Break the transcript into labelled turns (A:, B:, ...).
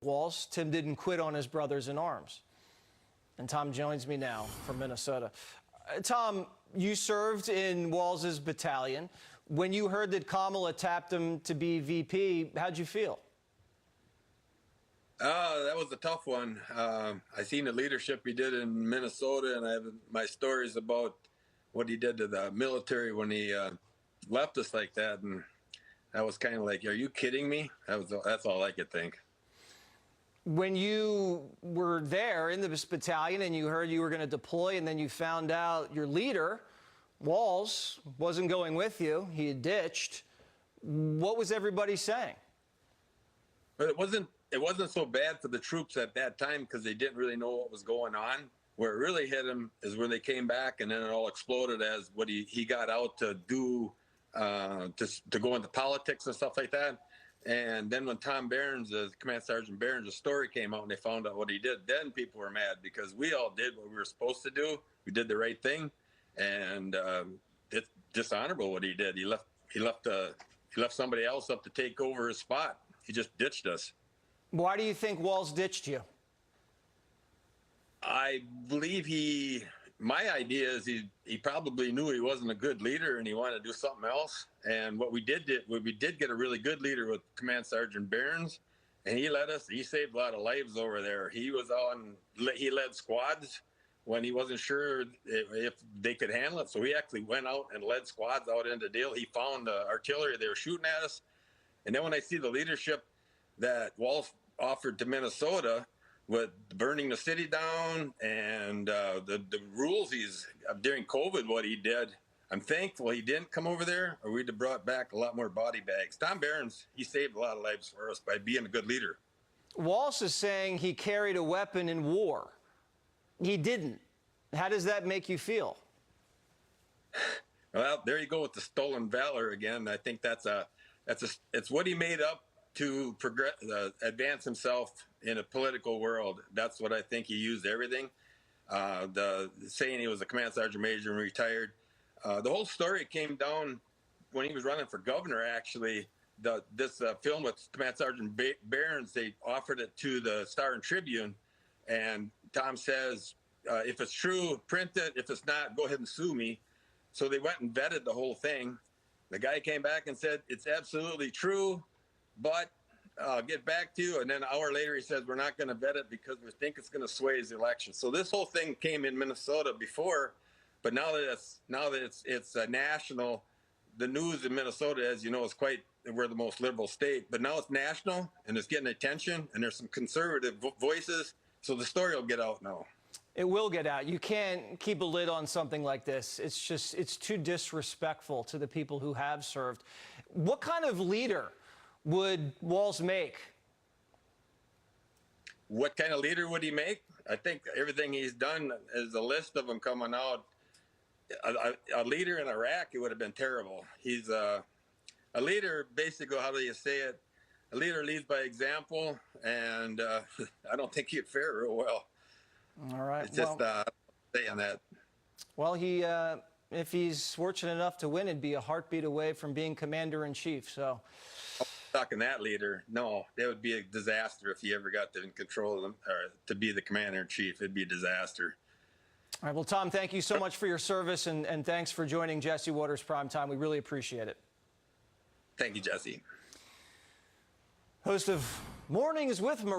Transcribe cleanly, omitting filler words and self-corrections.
A: Walz. Tim didn't quit on his brothers in arms. And Tom joins me now from Minnesota. Tom, you served in Walz's battalion. When you heard that Kamala tapped him to be VP, how'd you feel?
B: That was a tough one. I seen the leadership he did in Minnesota, and I have my stories about what he did to the military when he left us like that. And I was kind of like, "Are you kidding me?" That's all I could think.
A: When you were there in this battalion and you heard you were going to deploy, and then you found out your leader, Walz, wasn't going with you, he had ditched, what was everybody saying?
B: But it wasn't so bad for the troops at that time because they didn't really know what was going on. Where it really hit them is when they came back, and then it all exploded as what he got out to do, to go into politics and stuff like that. And then when Tom Behrens, Command Sergeant Behrens, the story came out and they found out what he did, then people were mad because we all did what we were supposed to do. We did the right thing, and it's dishonorable what he did. He left somebody else up to take over his spot. He just ditched us.
A: Why do you think Walz ditched you?
B: I believe my idea is he probably knew he wasn't a good leader and he wanted to do something else. And what we did get a really good leader with Command Sergeant Behrens, and he saved a lot of lives over there. He led squads when he wasn't sure if they could handle it. So he actually went out and led squads out into the deal. He found artillery they were shooting at us. And then when I see the leadership that Walz offered to Minnesota, with burning the city down and the rules during COVID, what he did, I'm thankful he didn't come over there, or we'd have brought back a lot more body bags. Tom Behrens, he saved a lot of lives for us by being a good leader.
A: Walz is saying he carried a weapon in war. He didn't. How does that make you feel?
B: Well, there you go with the stolen valor again. I think it's what he made up to advance himself in a political world. That's what I think he used everything. The saying he was a command sergeant major and retired. The whole story came down when he was running for governor, actually. This film with Command Sergeant Behrens, they offered it to the Star and Tribune, and Tom says, if it's true, print it. If it's not, go ahead and sue me. So they went and vetted the whole thing. The guy came back and said, it's absolutely true, but I'll get back to you. And then an hour later, he says, we're not going to vet it because we think it's going to sway his election. So this whole thing came in Minnesota before, but now that it's national, the news in Minnesota, as you know, we're the most liberal state, but now it's national and it's getting attention, and there's some conservative voices. So the story will get out now.
A: It will get out. You can't keep a lid on something like this. It's too disrespectful to the people who have served. What kind of leader would Walz make?
B: What kind of leader would he make? I think everything he's done is a list of them coming out. A leader in Iraq, it would have been terrible. He's a leader, basically, how do you say it? A leader leads by example, and I don't think he'd fare real well.
A: All right.
B: It's just saying that.
A: Well, if he's fortunate enough to win, it'd be a heartbeat away from being commander-in-chief. So,
B: talking that leader, no, that would be a disaster if he ever got in control of them, or to be the commander-in-chief. It'd be a disaster.
A: All right. Well, Tom, thank you so much for your service, and thanks for joining Jesse Watters Primetime. We really appreciate it.
B: Thank you, Jesse.
A: Host of Mornings with Maria.